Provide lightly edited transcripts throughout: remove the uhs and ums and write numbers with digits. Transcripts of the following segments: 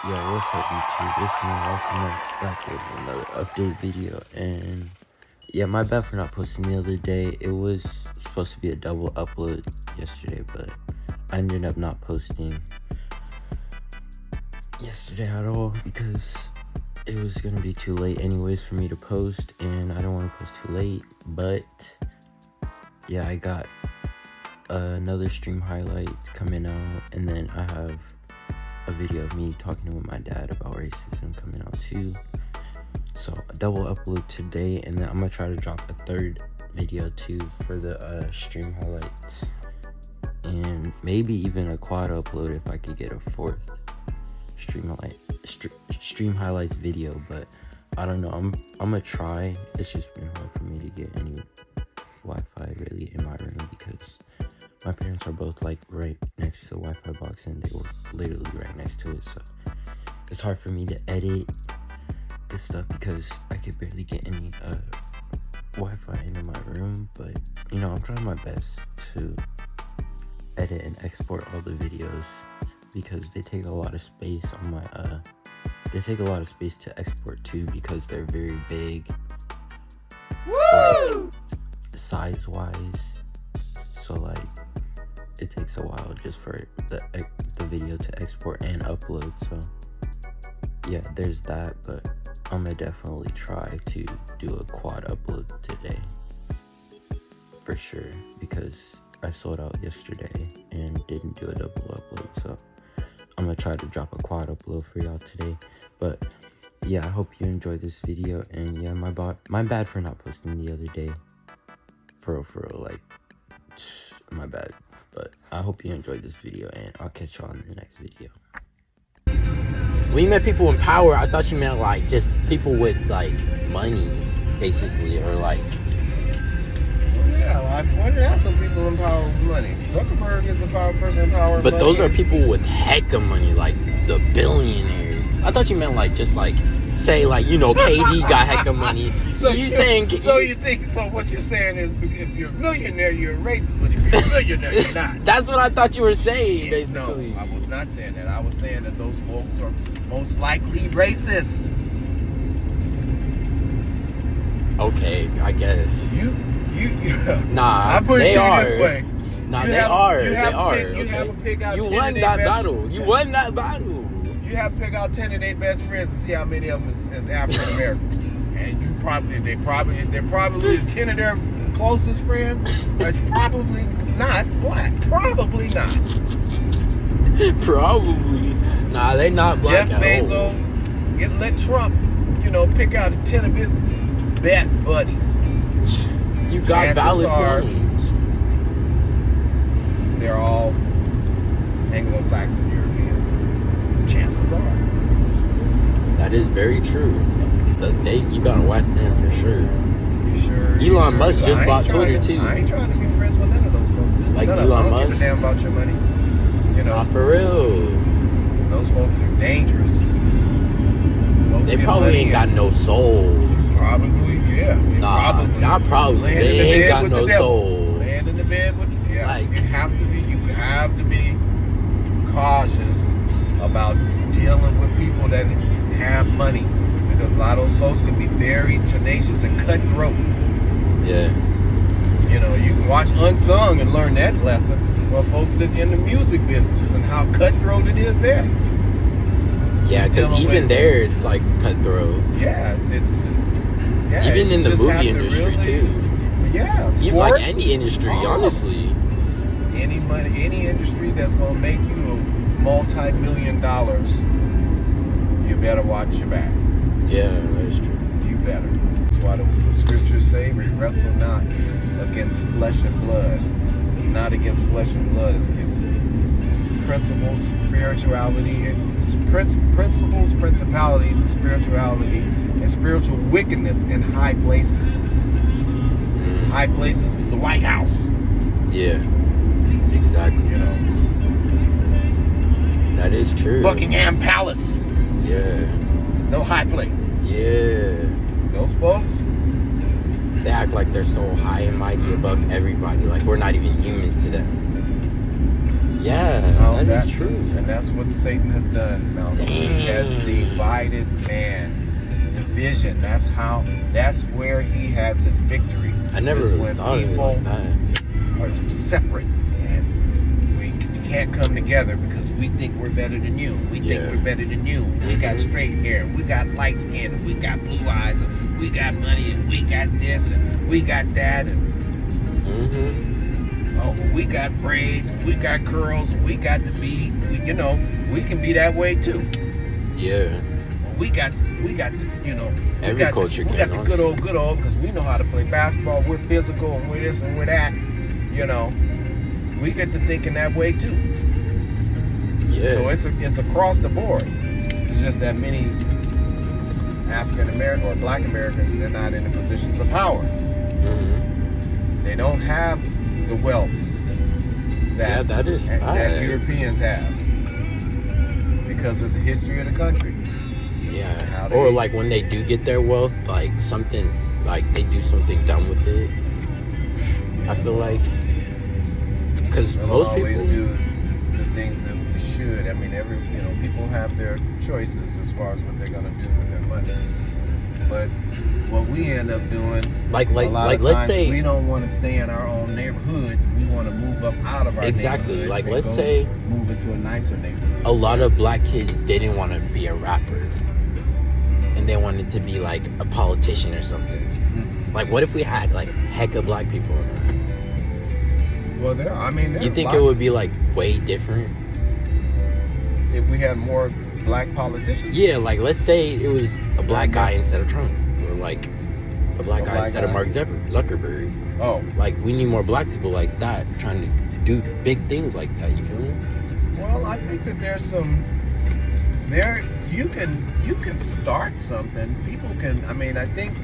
Yo, what's up YouTube? It's me, WalcolmX, back with another update video. And yeah, my bad for not posting the other day. It was supposed to be a double upload yesterday, but I ended up not posting yesterday at all because it was gonna be too late anyways for me to post, and I don't want to post too late. But yeah, I got another stream highlights coming out, and then I have a video of me talking with my dad about racism coming out too. So a double upload today, and then I'm gonna try to drop a third video too for the stream highlights, and maybe even a quad upload if I could get a fourth stream highlights video. But I don't know, I'm gonna try. It's just been hard for me to get any Wi-Fi really in my room because my parents are both like right next to the Wi-Fi box, and they were literally right next to it. So it's hard for me to edit this stuff because I could barely get any Wi-Fi into my room. But you know, I'm trying my best to edit and export all the videos because they take a lot of space on my they take a lot of space to export too because they're very big. Woo! Like, size wise. So like it takes a while just for the video to export and upload. So yeah, there's that, but I'm gonna definitely try to do a quad upload today for sure because I sold out yesterday and didn't do a double upload. So I'm gonna try to drop a quad upload for y'all today. But yeah, I hope you enjoyed this video, and yeah, my bad for not posting the other day. For real, like, my bad. But I hope you enjoyed this video, and I'll catch y'all in the next video. When you met people in power, I thought you meant like just people with like money, basically, or like. Yeah, I pointed out some people in power with money. Zuckerberg is a power person in power. But those are people with heck of money, like the billionaires. I thought you meant like just like say like, you know, KD got heck of money. So you saying? So you think? So what you're saying is, if you're a millionaire, you're a racist. But if you're a millionaire, you're not. That's what I thought you were saying, basically. No, I was not saying that. I was saying that those folks are most likely racist. Okay, I guess. You. Nah, I put it they to you are. this way. Nah, they are. You They are. have to pick out. You 10 won of their that best- battle. You won that battle. You have to pick out 10 of their best friends and see how many of them is African American. And they're probably 10 of their closest friends. It's probably not black. Probably not. Probably. Nah, they not black Jeff at all. Bezos, let Trump, pick out 10 of his best buddies. You got Chances valid are points. They're all Anglo-Saxon European. Chances are. That is very true. You got a West End for sure. You sure? Elon Musk just bought Twitter too. I ain't trying to be friends with none of those folks. Like None of them. Elon I don't give Musk? a damn about your money. Nah, for real. Those folks are dangerous. Folks They get probably money ain't got and no soul. Probably, yeah. Nah, not probably. Land in the They ain't bed got with no the devil. soul. Land in the bed with Like- you have to be cautious about dealing with people that have money, because a lot of those folks can be very tenacious and cutthroat. Yeah. You can watch Unsung and learn that lesson from folks that in the music business and how cutthroat it is there. Yeah, because Dealing even with- there, it's like cutthroat. Yeah, Even in the you just have movie to industry really- too. Yeah, sports. Even like any industry, all of honestly. any industry that's gonna make you a multi-million dollars, you better watch your back. Yeah, that is true. You better. That's why the scriptures say we wrestle not against flesh and blood. It's not against flesh and blood. It's principles, spirituality, principles, principalities, and spirituality, and spiritual wickedness in high places. High places is the White House. Yeah, exactly. That is true. Buckingham Palace. Yeah. No high place. Yeah. Those folks. They act like they're so high and mighty above everybody. Like we're not even humans to them. Yeah, Now that is true. And that's what Satan has done. Now he has divided man. Division. That's where he has his victory. I never is really when thought of it people like that. are separate and we can't come together because we think we're better than you. We think we're better than you. We got straight hair. We got light skin. And we got blue eyes. And we got money. And we got this. And we got that. And we got braids. We got curls. We got the beat. We can be that way too. Yeah. We got every culture we got the good old because we know how to play basketball. We're physical and we're this and we're that. We get to thinking that way too. Yeah. So it's across the board. It's just that many African American or Black Americans, they're not in the positions of power. They don't have the wealth that Europeans have because of the history of the country. Yeah. Or like when they do get their wealth, like something, like they do something dumb with it. I feel like, because most people always do the things that we should. I mean, people have their choices as far as what they're gonna do with their money. But what we end up doing, like let's say we don't want to stay in our own neighborhoods. We want to move up out of our neighborhoods. Like let's say move into a nicer neighborhood. A lot of Black kids didn't want to be a rapper, and they wanted to be like a politician or something. Like, what if we had like heck of Black people in there? Well, you think it would be like way different if we had more Black politicians? Yeah, like let's say it was a Black guy instead of Trump, or like a black guy instead of Mark Zuckerberg. Oh, like we need more Black people like that trying to do big things like that. You feel me? Well, I think that there's some there. You can start something. People can. I mean, I think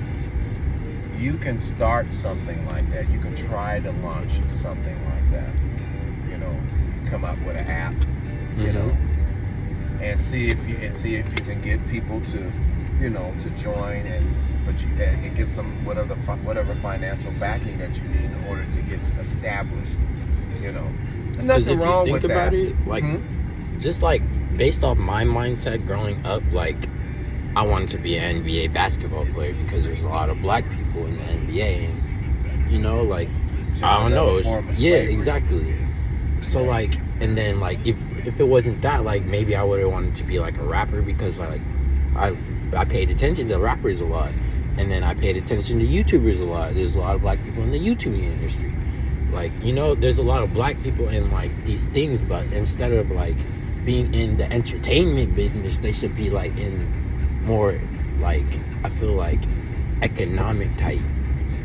you can start something like that. You can try to launch something like that. Come up with an app. And see if you can get people to join and get some whatever financial backing that you need in order to get established. And nothing wrong with that. Because if you think about it, like just like based off my mindset growing up, like I wanted to be an NBA basketball player because there's a lot of Black people in the NBA, and like I don't know, exactly. So like, and then like if it wasn't that, like maybe I would have wanted to be like a rapper because like I paid attention to rappers a lot, and then I paid attention to YouTubers a lot. There's a lot of Black people in the YouTube industry. Like, there's a lot of Black people in like these things, but instead of like being in the entertainment business, they should be like in more like, I feel like economic type.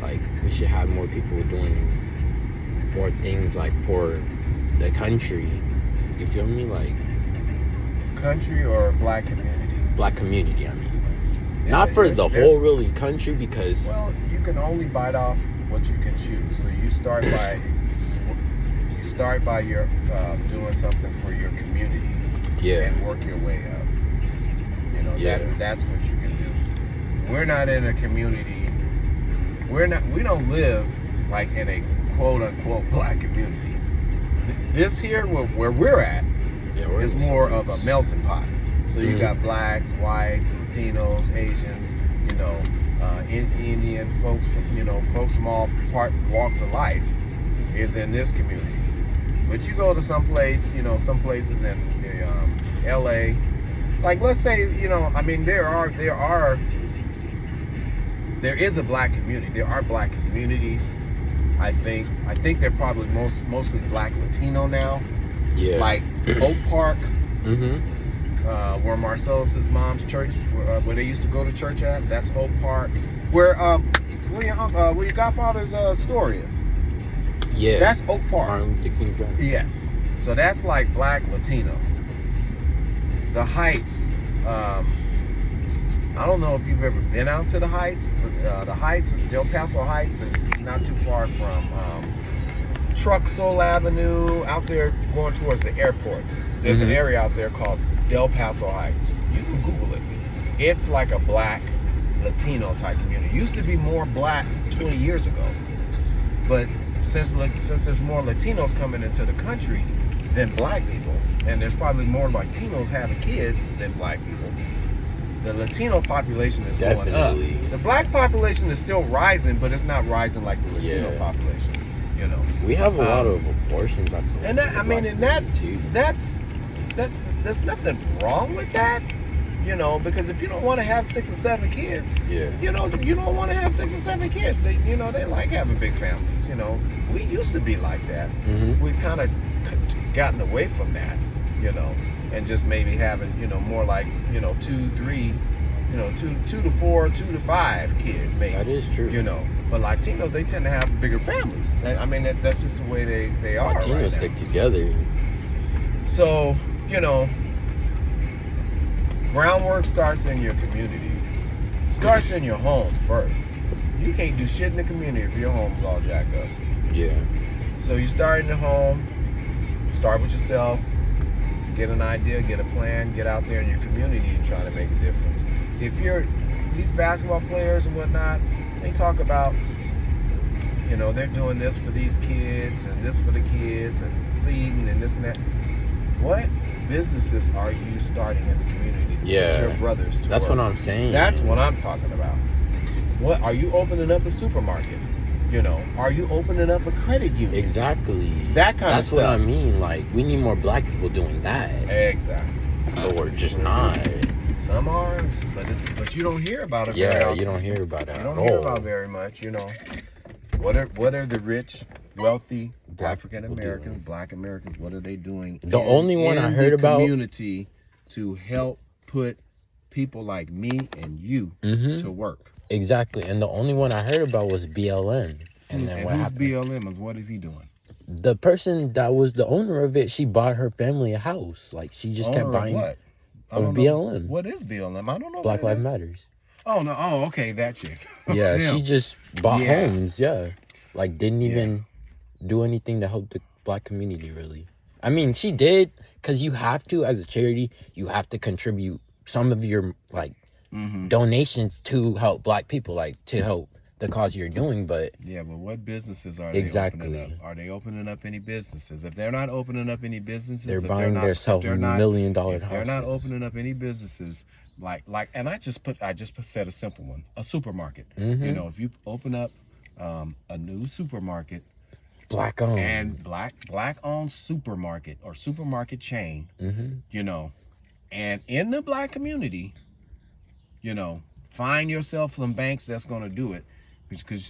Like we should have more people doing more things like for the country. You feel me? Like country or Black community? Black community, I mean. Not for the whole really country, because you can only bite off what you can chew. So you start by your doing something for your community, and work your way up. That's what you can do. We're not in a community. We don't live like in a quote unquote Black community. This here where we're at is more of a melting pot. So you got Blacks, whites, Latinos, Asians, Indian folks, folks from all walks of life is in this community. But you go to some places in LA, like let's say, there is a Black community. There are Black communities. I think they're probably mostly Black Latino now. Yeah. Like Oak Park. Where Marcellus's mom's church, where they used to go to church at, that's Oak Park. Where your godfather's store is. Yeah. That's Oak Park. Yes. So that's like Black Latino. The Heights. I don't know if you've ever been out to the Heights, but the Heights, Del Paso Heights, is not too far from Truxell Avenue, out there going towards the airport. There's an area out there called Del Paso Heights. You can Google it. It's like a Black Latino type community. It used to be more Black 20 years ago, but since there's more Latinos coming into the country, than black people, and there's probably more Latinos having kids than black people. The Latino population is going up. The black population is still rising, but it's not rising like the Latino population. You know, we have a lot of abortions. I feel and that, I mean, and that's nothing wrong with that. You know, because if you don't want to have 6 or 7 kids, you know, you don't want to have 6 or 7 kids. They, you know, they like having big families. You know, we used to be like that. We've kind of gotten away from that, you know, and just maybe having, you know, more like, you know, 2, 3, you know, 2 to 4, 2 to 5 kids, maybe. That is true. You know, but Latinos, they tend to have bigger families. I mean, that's just the way they are. Latinos stick together. So, you know, groundwork starts in your community. Starts in your home first. You can't do shit in the community if your home's all jacked up. Yeah. So you start in the home, start with yourself, get an idea, get a plan, get out there in your community and try to make a difference. If you're these basketball players and whatnot, they talk about, you know, they're doing this for these kids and this for the kids and feeding and this and that. What businesses are you starting in the community to put your brothers to That's work? what I'm saying. That's what I'm talking about. What are you opening up a supermarket? You know, are you opening up a credit union? Exactly. That kind of That's stuff. what I mean. Like, we need more black people doing that. Exactly. But we're just not. Some are, but you don't hear about it. Very often. You don't hear about it. You don't hear about very much. You know, what are the rich, wealthy African Americans, Black Americans? What are they doing? The only one I heard about community to help put people like me and you to work. Exactly, and the only one I heard about was BLM. And then what happened? BLM is what is he doing? The person that was the owner of it, she bought her family a house. Like, she just kept buying what? Of BLM. What is BLM? I don't know. Black Lives Matters. Oh no! Oh, okay, that chick. Yeah, she just bought homes. Yeah, like didn't even do anything to help the black community. Really, I mean, she did, because you have to, as a charity, you have to contribute some of your like donations to help black people, like to help the cause you're doing. But but what businesses are they opening up? Are they opening up any businesses? If they're not opening up any businesses, they're buying themselves $1 million houses. They're not opening up any businesses like, and I just said a simple one, a supermarket. You know, if you open up a new supermarket, black owned and black owned supermarket or supermarket chain, you know, and in the black community, you know, find yourself some banks that's going to do it. Because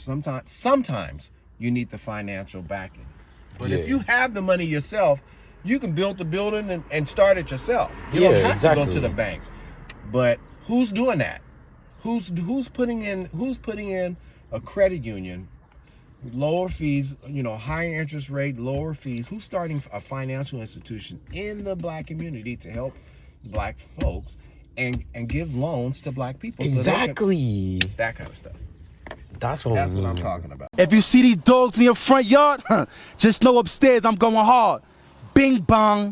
sometimes you need the financial backing. But if you have the money yourself, you can build the building and start it yourself. You don't have to go to the bank. But who's doing that? Who's putting in a credit union, lower fees, you know, higher interest rate, lower fees? Who's starting a financial institution in the black community to help black folks and give loans to black people? Exactly. So that kind of stuff. That's what I'm talking about. If you see these dogs in your front yard, just know upstairs I'm going hard. Bing bong.